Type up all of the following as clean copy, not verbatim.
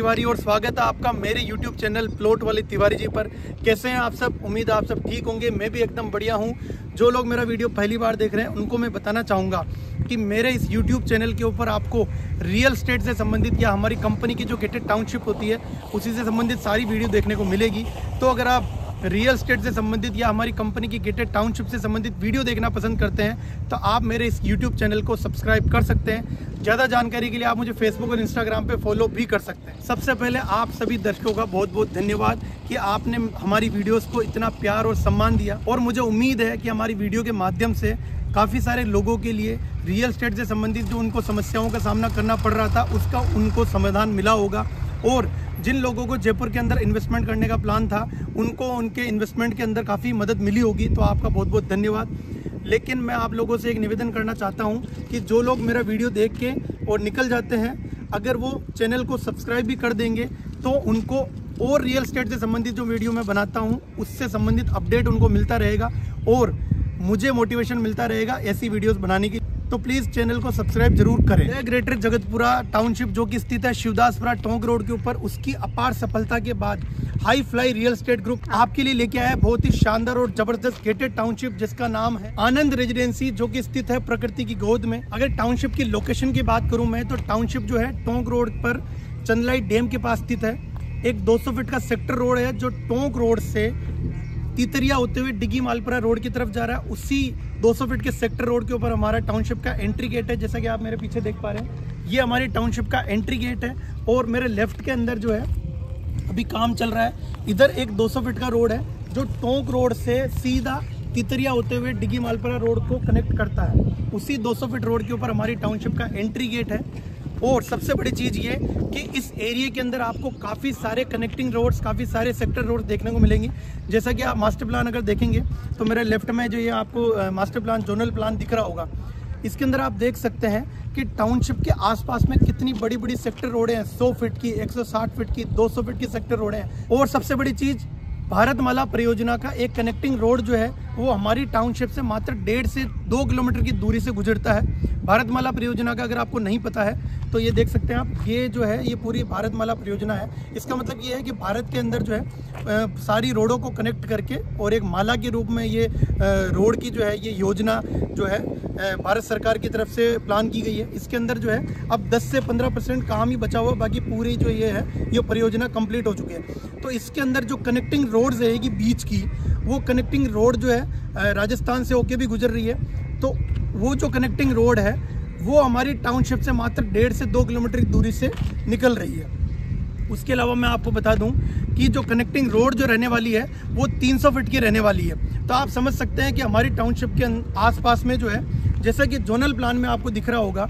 तिवारी और स्वागत है आपका मेरे YouTube चैनल प्लॉट वाले तिवारी जी पर। कैसे हैं आप सब? उम्मीद है आप सब ठीक होंगे। मैं भी एकदम बढ़िया हूं। जो लोग मेरा वीडियो पहली बार देख रहे हैं उनको मैं बताना चाहूँगा कि मेरे इस YouTube चैनल के ऊपर आपको रियल एस्टेट से संबंधित या हमारी कंपनी की जो गेटेड टाउनशिप होती है उसी से संबंधित सारी वीडियो देखने को मिलेगी। तो अगर आप रियल एस्टेट से संबंधित या हमारी कंपनी की गेटेड टाउनशिप से संबंधित वीडियो देखना पसंद करते हैं तो आप मेरे इस YouTube चैनल को सब्सक्राइब कर सकते हैं। ज़्यादा जानकारी के लिए आप मुझे फेसबुक और इंस्टाग्राम पे फॉलो भी कर सकते हैं। सबसे पहले आप सभी दर्शकों का बहुत बहुत धन्यवाद कि आपने हमारी वीडियोस को इतना प्यार और सम्मान दिया, और मुझे उम्मीद है कि हमारी वीडियो के माध्यम से काफ़ी सारे लोगों के लिए रियल एस्टेट से संबंधित जो उनको समस्याओं का सामना करना पड़ रहा था उसका उनको समाधान मिला होगा, और जिन लोगों को जयपुर के अंदर इन्वेस्टमेंट करने का प्लान था उनको उनके इन्वेस्टमेंट के अंदर काफ़ी मदद मिली होगी। तो आपका बहुत बहुत धन्यवाद। लेकिन मैं आप लोगों से एक निवेदन करना चाहता हूं कि जो लोग मेरा वीडियो देख के और निकल जाते हैं, अगर वो चैनल को सब्सक्राइब भी कर देंगे तो उनको और रियल एस्टेट से संबंधित जो वीडियो मैं बनाता हूं उससे संबंधित अपडेट उनको मिलता रहेगा और मुझे मोटिवेशन मिलता रहेगा ऐसी वीडियोस बनाने की। तो प्लीज़ चैनल को सब्सक्राइब जरूर करें। ग्रेटर जगतपुरा टाउनशिप जो कि स्थित है शिवदासपुरा टोंक रोड के ऊपर, उसकी अपार सफलता के बाद high fly real estate group आपके लिए लेके आया है बहुत ही शानदार और जबरदस्त गेटेड टाउनशिप जिसका नाम है आनंद रेजिडेंसी, जो कि स्थित है प्रकृति की गोद में। अगर टाउनशिप की लोकेशन की बात करूं मैं तो टाउनशिप जो है टोंक रोड पर चंदलाई डैम के पास स्थित है। एक 200 फीट का सेक्टर रोड है जो टोंक रोड से तीतरिया होते हुए डिगी मालपुरा रोड की तरफ जा रहा है। उसी 200 फीट के सेक्टर रोड के ऊपर हमारा टाउनशिप का एंट्री गेट है, जैसा कि आप मेरे पीछे देख पा रहे हैं। ये हमारी टाउनशिप का एंट्री गेट है और मेरे लेफ्ट के अंदर जो है अभी काम चल रहा है। इधर एक 200 फीट का रोड है जो टोंक रोड से सीधा तीतरिया होते हुए डिगी मालपुरा रोड को कनेक्ट करता है। उसी 200 फीट रोड के ऊपर हमारी टाउनशिप का एंट्री गेट है। और सबसे बड़ी चीज़ ये कि इस एरिया के अंदर आपको काफ़ी सारे कनेक्टिंग रोड्स, काफ़ी सारे सेक्टर रोड्स देखने को मिलेंगे। जैसा कि आप मास्टर प्लान अगर देखेंगे तो मेरे लेफ्ट में जो ये आपको मास्टर प्लान जोनल प्लान दिख रहा होगा, इसके अंदर आप देख सकते हैं कि टाउनशिप के आसपास में कितनी बड़ी बड़ी सेक्टर रोडें हैं। 100 फीट की, 160 फीट की, 200 फीट की सेक्टर रोडें हैं। और सबसे बड़ी चीज़, भारतमाला परियोजना का एक कनेक्टिंग रोड जो है वो हमारी टाउनशिप से मात्र 1.5 से 2 किलोमीटर की दूरी से गुजरता है। भारतमाला परियोजना का अगर आपको नहीं पता है तो ये देख सकते हैं आप, ये जो है ये पूरी भारतमाला परियोजना है। इसका मतलब ये है कि भारत के अंदर जो है सारी रोडों को कनेक्ट करके और एक माला के रूप में ये रोड की जो है ये योजना जो है भारत सरकार की तरफ से प्लान की गई है। इसके अंदर जो है अब 10 से 15% काम ही बचा हुआ, बाकी पूरी जो ये है ये परियोजना कंप्लीट हो चुकी है। तो इसके अंदर जो कनेक्टिंग रोड्स रहेगी बीच की, वो कनेक्टिंग रोड जो है राजस्थान से होके भी गुजर रही है। तो वो जो कनेक्टिंग रोड है वो हमारी टाउनशिप से मात्र 1.5 से 2 किलोमीटर की दूरी से निकल रही है। उसके अलावा मैं आपको बता दूं कि जो कनेक्टिंग रोड जो रहने वाली है वो 300 फीट की रहने वाली है। तो आप समझ सकते हैं कि हमारी टाउनशिप के आसपास में जो है, जैसा कि जोनल प्लान में आपको दिख रहा होगा,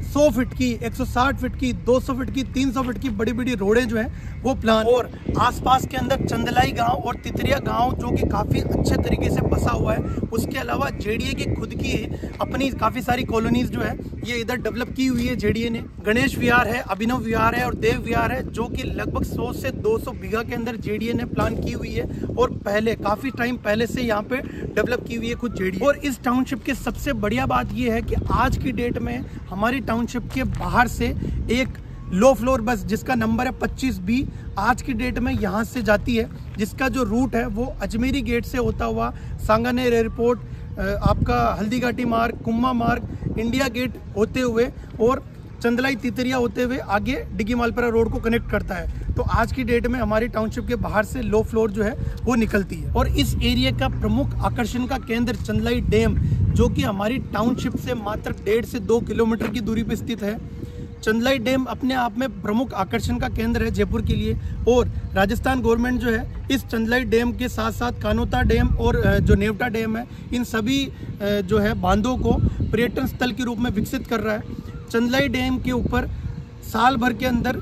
100 फीट की, 160 फीट की, 200 फीट की, 300 फीट की बड़ी बड़ी रोडें जो हैं वो प्लान। और आसपास के अंदर चंदलाई गांव और तितरिया गांव जो कि काफ़ी अच्छे तरीके से बसा हुआ है। उसके अलावा जेडीए की खुद की अपनी काफ़ी सारी कॉलोनीज जो है ये इधर डेवलप की हुई है जेडीए ने। गणेश विहार है, अभिनव विहार है और देव विहार है, जो कि लगभग 100 से 200 बीघा के अंदर जेडीए ने प्लान की हुई है और पहले काफ़ी टाइम पहले से यहाँ पे डेवलप की हुई है खुद जेडीए। और इस टाउनशिप की सबसे बढ़िया बात यह है कि आज की डेट में हमारी टाउनशिप के बाहर से एक लो फ्लोर बस जिसका नंबर है 25B आज की डेट में यहाँ से जाती है, जिसका जो रूट है वो अजमेरी गेट से होता हुआ सांगानेर एयरपोर्ट, आपका हल्दीघाटी मार्ग, कुम्मा मार्ग, इंडिया गेट होते हुए और चंदलाई तीतरिया होते हुए आगे डिगी मालपुरा रोड को कनेक्ट करता है। तो आज की डेट में हमारी टाउनशिप के बाहर से लो फ्लोर जो है वो निकलती है। और इस एरिया का प्रमुख आकर्षण का केंद्र चंदलाई डैम, जो कि हमारी टाउनशिप से मात्र 1.5 से 2 किलोमीटर की दूरी पर स्थित है। चंदलाई डैम अपने आप में प्रमुख आकर्षण का केंद्र है जयपुर के लिए, और राजस्थान गवर्नमेंट जो है इस चंदलाई डैम के साथ साथ कानोता डैम और जो नेवटा डैम है, इन सभी जो है बांधों को पर्यटन स्थल के रूप में विकसित कर रहा है। चंदलाई डैम के ऊपर साल भर के अंदर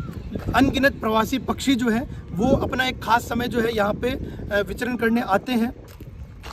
अनगिनत प्रवासी पक्षी जो हैं वो अपना एक खास समय जो है यहाँ पे विचरण करने आते हैं।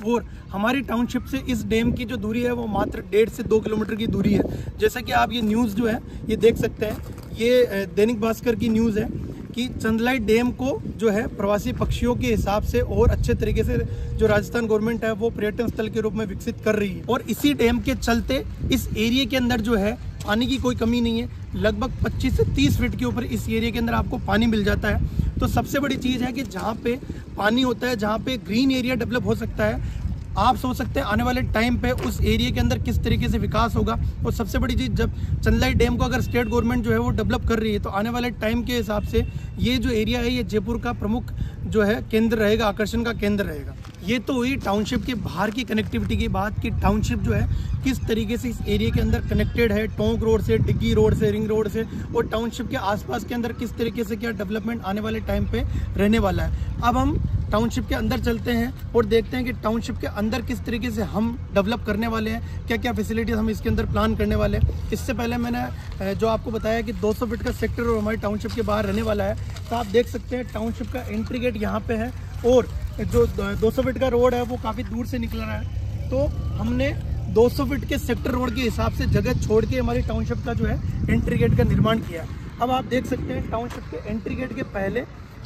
और हमारी टाउनशिप से इस डैम की जो दूरी है वो मात्र 1.5 से 2 किलोमीटर की दूरी है। जैसा कि आप ये न्यूज़ जो है ये देख सकते हैं, ये दैनिक भास्कर की न्यूज़ है कि चंदलाई डैम को जो है प्रवासी पक्षियों के हिसाब से और अच्छे तरीके से जो राजस्थान गवर्नमेंट है वो पर्यटन स्थल के रूप में विकसित कर रही है। और इसी डैम के चलते इस एरिया के अंदर जो है पानी की कोई कमी नहीं है। लगभग 25 से 30 फीट के ऊपर इस एरिया के अंदर आपको पानी मिल जाता है। तो सबसे बड़ी चीज़ है कि जहाँ पे पानी होता है, जहाँ पे ग्रीन एरिया डेवलप हो सकता है, आप सोच सकते हैं आने वाले टाइम पे उस एरिया के अंदर किस तरीके से विकास होगा। और सबसे बड़ी चीज़, जब चंदलाई डैम को अगर स्टेट गवर्नमेंट जो है वो डेवलप कर रही है, तो आने वाले टाइम के हिसाब से ये जो एरिया है ये जयपुर का प्रमुख जो है केंद्र रहेगा, आकर्षण का केंद्र रहेगा। ये तो हुई टाउनशिप के बाहर की कनेक्टिविटी की बात कि टाउनशिप जो है किस तरीके से इस एरिया के अंदर कनेक्टेड है, टोंक रोड से, डिग्गी रोड से, रिंग रोड से, और टाउनशिप के आसपास के अंदर किस तरीके से क्या डेवलपमेंट आने वाले टाइम पे रहने वाला है। अब हम टाउनशिप के अंदर चलते हैं और देखते हैं कि टाउनशिप के अंदर किस तरीके से हम डेवलप करने वाले हैं, क्या क्या फैसिलिटीज़ हम इसके अंदर प्लान करने वाले हैं। इससे पहले मैंने जो आपको बताया कि 200 फीट का सेक्टर और हमारे टाउनशिप के बाहर रहने वाला है, तो आप देख सकते हैं टाउनशिप का एंट्री गेट यहाँ पे है और जो 200 फीट का रोड है वो काफ़ी दूर से निकल रहा है। तो हमने 200 फीट के सेक्टर रोड के हिसाब से जगह छोड़ के हमारी टाउनशिप का जो है एंट्री गेट का निर्माण किया। अब आप देख सकते हैं टाउनशिप के एंट्री गेट के पहले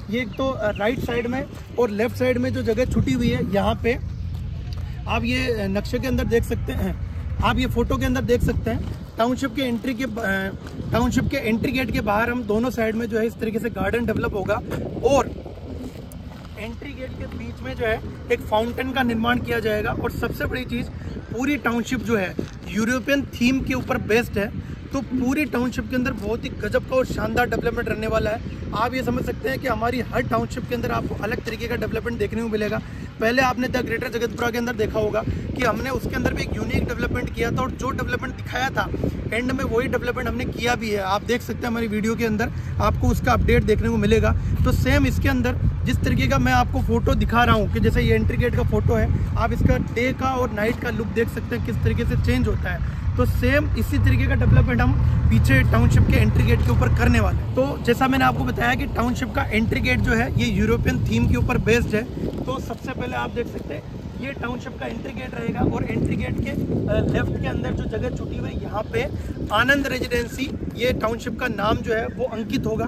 ये एक तो राइट साइड में और लेफ्ट साइड में जो जगह छुटी हुई है, यहाँ पे आप ये नक्शे के अंदर देख सकते हैं, आप ये फोटो के अंदर देख सकते हैं। टाउनशिप के एंट्री गेट के बाहर हम दोनों साइड में जो है इस तरीके से गार्डन डेवलप होगा और एंट्री गेट के बीच में जो है एक फाउंटेन का निर्माण किया जाएगा। और सबसे बड़ी चीज़, पूरी टाउनशिप जो है यूरोपियन थीम के ऊपर बेस्ड है, तो पूरी टाउनशिप के अंदर बहुत ही गजब का और शानदार डेवलपमेंट रहने वाला है। आप ये समझ सकते हैं कि हमारी हर टाउनशिप के अंदर आपको अलग तरीके का डेवलपमेंट देखने को मिलेगा। पहले आपने द ग्रेटर जगतपुरा के अंदर देखा होगा कि हमने उसके अंदर भी एक यूनिक डेवलपमेंट किया था और जो डेवलपमेंट दिखाया था एंड में वही डेवलपमेंट हमने किया भी है। आप देख सकते हैं हमारी वीडियो के अंदर आपको उसका अपडेट देखने को मिलेगा। तो सेम इसके अंदर जिस तरीके का मैं आपको फोटो दिखा रहा हूँ कि जैसे ये एंट्री गेट का फोटो है, आप इसका डे का और नाइट का लुक देख सकते हैं किस तरीके से चेंज होता है। तो सेम इसी तरीके का डेवलपमेंट हम पीछे टाउनशिप के एंट्री गेट के ऊपर करने वाले हैं। तो जैसा मैंने आपको बताया कि टाउनशिप का एंट्री गेट जो है ये यूरोपियन थीम के ऊपर बेस्ड है। तो सबसे पहले आप देख सकते हैं ये टाउनशिप का एंट्री गेट रहेगा और एंट्री गेट के लेफ्ट के अंदर जो जगह छुटी हुई है यहाँ पे आनंद रेजिडेंसी, ये टाउनशिप का नाम जो है वो अंकित होगा।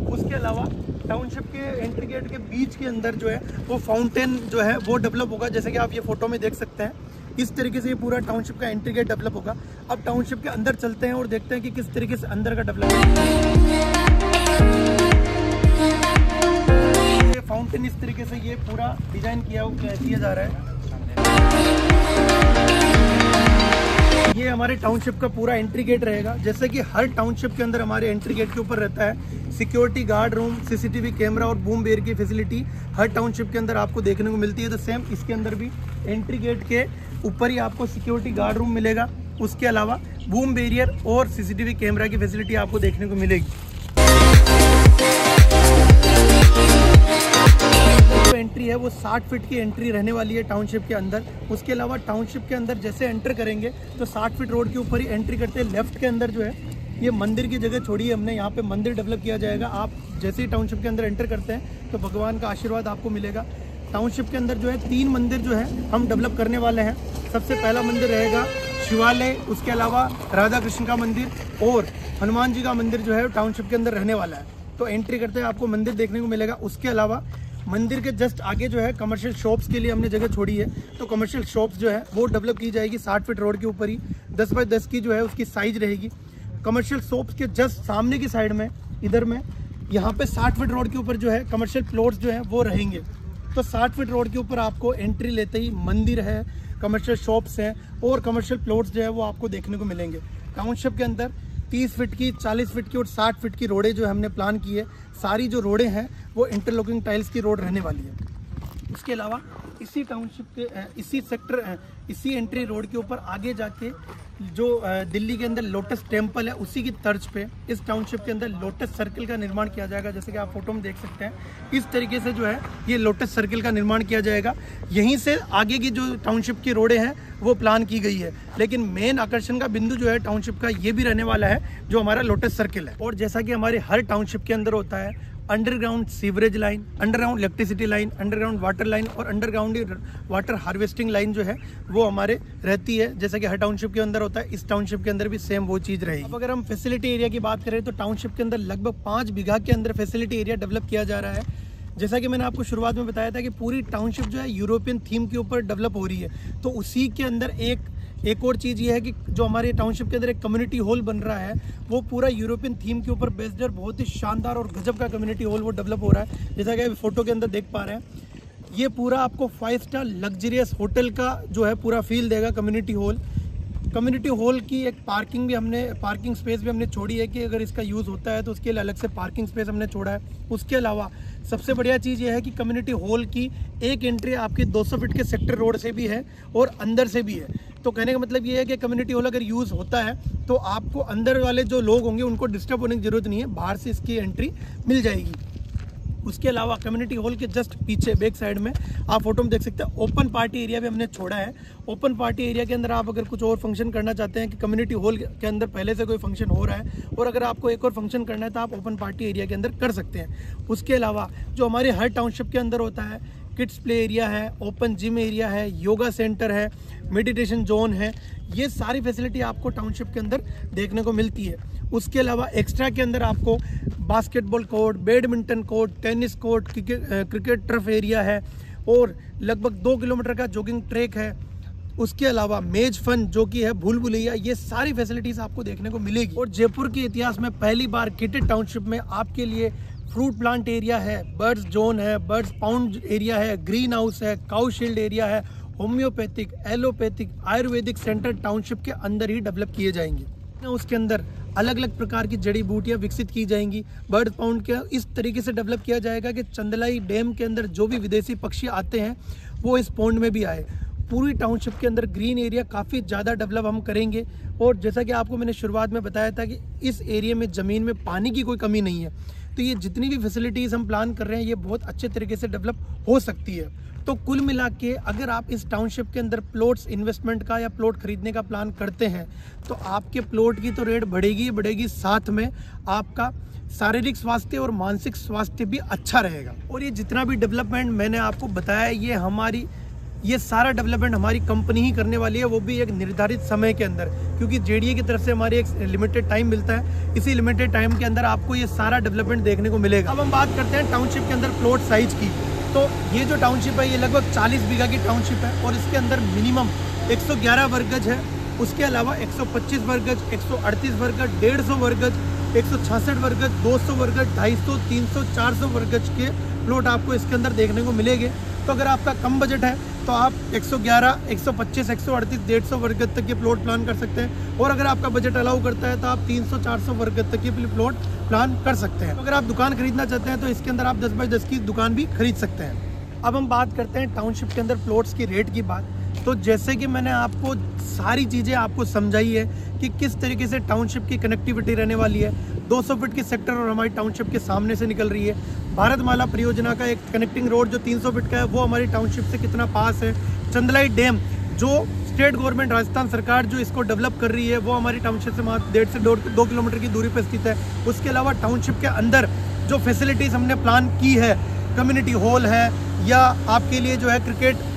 उसके अलावा टाउनशिप के एंट्री गेट के बीच के अंदर जो है वो फाउंटेन जो है वो डेवलप होगा, जैसे कि आप ये फोटो में देख सकते हैं। इस तरीके से ये पूरा टाउनशिप का एंट्री गेट डेवलप होगा। अब टाउनशिप के अंदर चलते हैं और देखते हैं कि किस तरीके से अंदर का डेवलपमेंट। ये फाउंटेन इस तरीके से ये पूरा डिजाइन किया जा रहा है। ये हमारे टाउनशिप का पूरा एंट्री गेट रहेगा। जैसे कि हर टाउनशिप के अंदर हमारे एंट्री गेट के ऊपर रहता है security guard room, CCTV camera और बूम बेयर की फैसिलिटी हर टाउनशिप के अंदर आपको देखने को मिलती है। तो सेम इसके अंदर भी एंट्री गेट के ऊपर ही आपको सिक्योरिटी गार्ड रूम मिलेगा। उसके अलावा बूम बैरियर और सीसीटीवी कैमरा की फैसिलिटी आपको देखने को मिलेगी। जो एंट्री है वो 60 फीट की एंट्री रहने वाली है टाउनशिप के अंदर। उसके अलावा टाउनशिप के अंदर जैसे एंटर करेंगे तो 60 फीट रोड के ऊपर ही एंट्री करते हैं। लेफ्ट के अंदर जो है ये मंदिर की जगह छोड़ी है हमने, यहाँ पे मंदिर डेवलप किया जाएगा। आप जैसे ही टाउनशिप के अंदर एंटर करते हैं तो भगवान का आशीर्वाद आपको मिलेगा। टाउनशिप के अंदर जो है 3 मंदिर जो है हम डेवलप करने वाले हैं। सबसे पहला मंदिर रहेगा शिवालय, उसके अलावा राधा कृष्ण का मंदिर और हनुमान जी का मंदिर जो है टाउनशिप के अंदर रहने वाला है। तो एंट्री करते हैं आपको मंदिर देखने को मिलेगा। उसके अलावा मंदिर के जस्ट आगे जो है कमर्शियल शॉप्स के लिए हमने जगह छोड़ी है। तो कमर्शियल शॉप्स जो है वो डेवलप की जाएगी 60 फीट रोड के ऊपर ही। 10 बाय 10 की जो है उसकी साइज रहेगी। कमर्शियल शॉप्स के जस्ट सामने की साइड में इधर में यहाँ पे 60 फीट रोड के ऊपर जो है कमर्शियल प्लॉट्स जो है वो रहेंगे। तो 60 फीट रोड के ऊपर आपको एंट्री लेते ही मंदिर है, कमर्शियल शॉप्स हैं और कमर्शियल प्लॉट्स जो है वो आपको देखने को मिलेंगे। टाउनशिप के अंदर 30 फीट की, 40 फीट की और 60 फीट की रोडें जो हमने प्लान की है। सारी जो रोडें हैं वो इंटरलॉकिंग टाइल्स की रोड रहने वाली है। उसके अलावा इसी टाउनशिप के इसी एंट्री रोड के ऊपर आगे जाके जो दिल्ली के अंदर लोटस टेम्पल है उसी की तर्ज पे इस टाउनशिप के अंदर लोटस सर्किल का निर्माण किया जाएगा। जैसे कि आप फोटो में देख सकते हैं इस तरीके से जो है ये लोटस सर्किल का निर्माण किया जाएगा। यहीं से आगे की जो टाउनशिप की रोडें हैं वो प्लान की गई है, लेकिन मेन आकर्षण का बिंदु जो है टाउनशिप का ये भी रहने वाला है जो हमारा लोटस सर्किल है। और जैसा कि हमारे हर टाउनशिप के अंदर होता है underground sewerage line, underground electricity line, underground water line और अंडरग्राउंड वाटर हार्वेस्टिंग लाइन जो है वो हमारे रहती है। जैसा कि हर टाउनशिप के अंदर होता है इस टाउनशिप के अंदर भी सेम वो चीज़ रहेगी। अब अगर हम फैसिलिटी एरिया की बात करें तो टाउनशिप के अंदर लगभग 5 बीघा के अंदर फैसिलिटी एरिया डेवलप किया जा रहा है। जैसा कि मैंने आपको शुरुआत में बताया था कि पूरी टाउनशिप जो है यूरोपियन थीम के ऊपर डेवलप हो रही है। तो उसी के अंदर एक एक और चीज़ ये है कि जो हमारे टाउनशिप के अंदर एक कम्युनिटी हॉल बन रहा है वो पूरा यूरोपियन थीम के ऊपर बेस्ड है। बहुत ही शानदार और गजब का कम्युनिटी हॉल वो डेवलप हो रहा है। जैसा कि फोटो के अंदर देख पा रहे हैं, ये पूरा आपको 5 स्टार लग्जरियस होटल का जो है पूरा फील देगा कम्युनिटी हॉल की एक पार्किंग स्पेस भी हमने छोड़ी है कि अगर इसका यूज़ होता है तो उसके लिए अलग से पार्किंग स्पेस हमने छोड़ा है। उसके अलावा सबसे बढ़िया चीज़ ये है कि कम्युनिटी हॉल की एक एंट्री आपकी 200 फीट के सेक्टर रोड से भी है और अंदर से भी है। तो कहने का मतलब ये है कि कम्युनिटी हॉल अगर यूज़ होता है तो आपको अंदर वाले जो लोग होंगे उनको डिस्टर्ब होने की ज़रूरत नहीं है, बाहर से इसकी एंट्री मिल जाएगी। उसके अलावा कम्युनिटी हॉल के जस्ट पीछे बैक साइड में आप फोटो में देख सकते हैं ओपन पार्टी एरिया भी हमने छोड़ा है। ओपन पार्टी एरिया के अंदर आप अगर कुछ और फंक्शन करना चाहते हैं कि कम्युनिटी हॉल के अंदर पहले से कोई फंक्शन हो रहा है और अगर आपको एक और फंक्शन करना है तो आप ओपन पार्टी एरिया के अंदर कर सकते हैं। उसके अलावा जो हमारे हर टाउनशिप के अंदर होता है, किड्स प्ले एरिया है, ओपन जिम एरिया है, योगा सेंटर है, मेडिटेशन जोन है, ये सारी फैसिलिटी आपको टाउनशिप के अंदर देखने को मिलती है। उसके अलावा एक्स्ट्रा के अंदर आपको basketball court, badminton court, tennis court, cricket turf area है और लगभग 2 किलोमीटर का जॉगिंग ट्रैक है। उसके अलावा मेज फन जो कि है भूल भुलैया, ये सारी फैसिलिटीज़ आपको देखने को मिलेगी। और जयपुर के इतिहास में पहली बार किटेड टाउनशिप में आपके लिए फ्रूट प्लांट एरिया है, बर्ड्स जोन है, बर्ड्स पाउंड एरिया है, ग्रीन हाउस है, काउ शील्ड एरिया है, homeopathic, allopathic, Ayurvedic centre township के अंदर ही डेवलप किए जाएंगे। उसके अंदर अलग अलग प्रकार की जड़ी बूटियां विकसित की जाएंगी। बर्ड पाउंड के इस तरीके से डेवलप किया जाएगा कि चंदलाई डैम के अंदर जो भी विदेशी पक्षी आते हैं वो इस पॉन्ड में भी आए। पूरी टाउनशिप के अंदर ग्रीन एरिया काफ़ी ज़्यादा डेवलप हम करेंगे। और जैसा कि आपको मैंने शुरुआत में बताया था कि इस एरिया में ज़मीन में पानी की कोई कमी नहीं है, तो ये जितनी भी फैसिलिटीज़ हम प्लान कर रहे हैं ये बहुत अच्छे तरीके से डेवलप हो सकती है। तो कुल मिला के अगर आप इस टाउनशिप के अंदर प्लॉट्स इन्वेस्टमेंट का या प्लॉट खरीदने का प्लान करते हैं तो आपके प्लॉट की तो रेट बढ़ेगी, साथ में आपका शारीरिक स्वास्थ्य और मानसिक स्वास्थ्य भी अच्छा रहेगा। और ये जितना भी डेवलपमेंट मैंने आपको बताया ये सारा डेवलपमेंट हमारी कंपनी ही करने वाली है, वो भी एक निर्धारित समय के अंदर, क्योंकि जेडीए की तरफ से हमारी एक लिमिटेड टाइम मिलता है। इसी लिमिटेड टाइम के अंदर आपको ये सारा डेवलपमेंट देखने को मिलेगा। अब हम बात करते हैं टाउनशिप के अंदर प्लॉट साइज की। तो ये जो टाउनशिप है ये लगभग 40 बीघा की टाउनशिप है और इसके अंदर मिनिमम 111 वर्ग गज है। उसके अलावा 125 वर्ग गज, 138 वर्ग गज, 150 वर्ग गज, 166 वर्ग गज, 200 वर्ग गज, 250, 300, 400 वर्ग गज के प्लॉट आपको इसके अंदर देखने को मिलेंगे। तो अगर आपका कम बजट है तो आप 111, 125, 138, 150 वर्ग गज तक के प्लॉट प्लान कर सकते हैं। और अगर आपका बजट अलाउ करता है तो आप 300, 400 वर्ग गज तक के प्लॉट प्लान कर सकते हैं। तो अगर आप दुकान खरीदना चाहते हैं तो इसके अंदर आप 10 बाई 10 की दुकान भी खरीद सकते हैं। अब हम बात करते हैं टाउनशिप के अंदर प्लॉट्स की रेट की बात। तो जैसे कि मैंने आपको सारी चीज़ें आपको समझाई है कि किस तरीके से टाउनशिप की कनेक्टिविटी रहने वाली है। 200 फीट की सेक्टर और हमारी टाउनशिप के सामने से निकल रही है। भारतमाला परियोजना का एक कनेक्टिंग रोड जो 300 फीट का है वो हमारी टाउनशिप से कितना पास है। चंदलाई डैम जो स्टेट गवर्नमेंट राजस्थान सरकार जो इसको डेवलप कर रही है वो हमारी टाउनशिप से 1.5 से 2 किलोमीटर की दूरी पर स्थित है। उसके अलावा टाउनशिप के अंदर जो फैसिलिटीज़ हमने प्लान की है, कम्युनिटी हॉल है या आपके लिए जो है क्रिकेट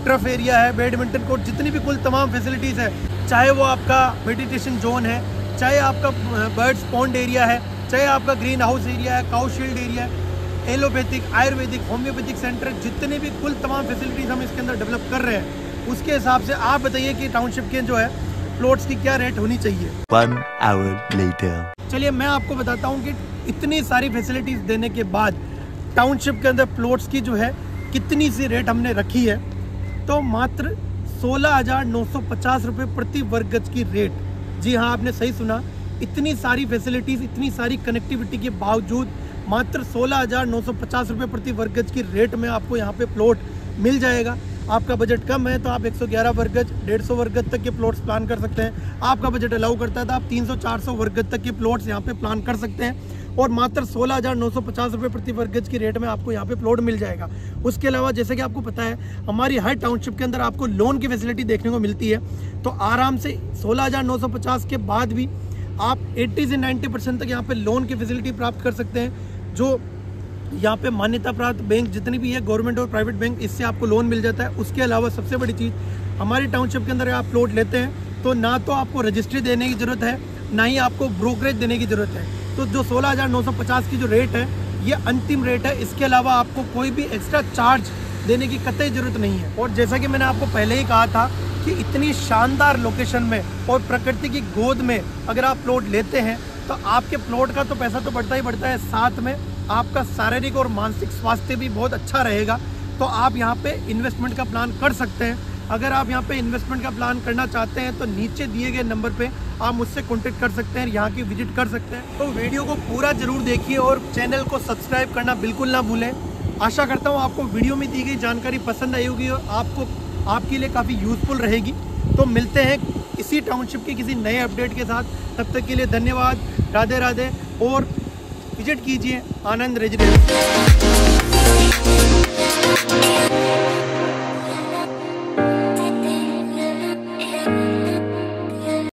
टर्फ एरिया है, बैडमिंटन कोर्ट, जितनी भी कुल तमाम फैसिलिटीज़ है, चाहे वो आपका मेडिटेशन जोन है, चाहे आपका बर्ड्स पॉन्ड एरिया है, चाहे आपका ग्रीन हाउस एरिया है, काउ शील्ड एरिया है, एलोपैथिक, आयुर्वेदिक, होम्योपैथिक सेंटर, जितने भी कुल तमाम फैसिलिटीज़ हम इसके अंदर डेवलप कर रहे हैं, उसके हिसाब से आप बताइए कि टाउनशिप के जो है प्लॉट्स की क्या रेट होनी चाहिए। 1 hour later. चलिए मैं आपको बताता हूँ कि इतनी सारी फैसिलिटीज़ देने के बाद टाउनशिप के अंदर प्लॉट्स की जो है कितनी सी रेट हमने रखी है। तो मात्र 16,950 रुपये प्रति वर्ग गज की रेट। जी हाँ, आपने सही सुना, इतनी सारी फैसिलिटीज़, इतनी सारी कनेक्टिविटी के बावजूद मात्र 16,950 रुपये प्रति वर्ग गज की रेट में आपको यहाँ पे प्लॉट मिल जाएगा। आपका बजट कम है तो आप 111 वर्ग गज, 150 वर्ग गज तक के प्लॉट्स प्लान कर सकते हैं। आपका बजट अलाउ करता है तो आप 300, 400 वर्ग गज तक के प्लॉट्स यहाँ पे प्लान कर सकते हैं और मात्र 16,950 रुपये प्रति वर्ग गज की रेट में आपको यहाँ पे प्लॉट मिल जाएगा। उसके अलावा जैसे कि आपको पता है हमारी हर टाउनशिप के अंदर आपको लोन की फैसिलिटी देखने को मिलती है। तो आराम से 16,950 के बाद भी आप 80 से 90% तक यहाँ पे लोन की फैसिलिटी प्राप्त कर सकते हैं। जो यहाँ पे मान्यता प्राप्त बैंक जितनी भी है, गवर्नमेंट और प्राइवेट बैंक, इससे आपको लोन मिल जाता है। उसके अलावा सबसे बड़ी चीज़, हमारी टाउनशिप के अंदर आप प्लॉट लेते हैं तो ना तो आपको रजिस्ट्री देने की ज़रूरत है, ना ही आपको ब्रोकरेज देने की ज़रूरत है। तो जो 16,950 की जो रेट है ये अंतिम रेट है। इसके अलावा आपको कोई भी एक्स्ट्रा चार्ज देने की कतई ज़रूरत नहीं है। और जैसा कि मैंने आपको पहले ही कहा था कि इतनी शानदार लोकेशन में और प्रकृति की गोद में अगर आप प्लॉट लेते हैं तो आपके प्लॉट का तो पैसा तो बढ़ता ही बढ़ता है, साथ में आपका शारीरिक और मानसिक स्वास्थ्य भी बहुत अच्छा रहेगा। तो आप यहाँ पे इन्वेस्टमेंट का प्लान कर सकते हैं। अगर आप यहाँ पे इन्वेस्टमेंट का प्लान करना चाहते हैं तो नीचे दिए गए नंबर पे आप मुझसे कॉन्टेक्ट कर सकते हैं, यहाँ की विजिट कर सकते हैं। तो वीडियो को पूरा जरूर देखिए और चैनल को सब्सक्राइब करना बिल्कुल ना भूलें। आशा करता हूँ आपको वीडियो में दी गई जानकारी पसंद आई होगी और आपके लिए काफ़ी यूज़फुल रहेगी। तो मिलते हैं इसी टाउनशिप के किसी नए अपडेट के साथ। तब तक के लिए धन्यवाद, राधे राधे, और विजिट कीजिए आनंद रेजिडेंस।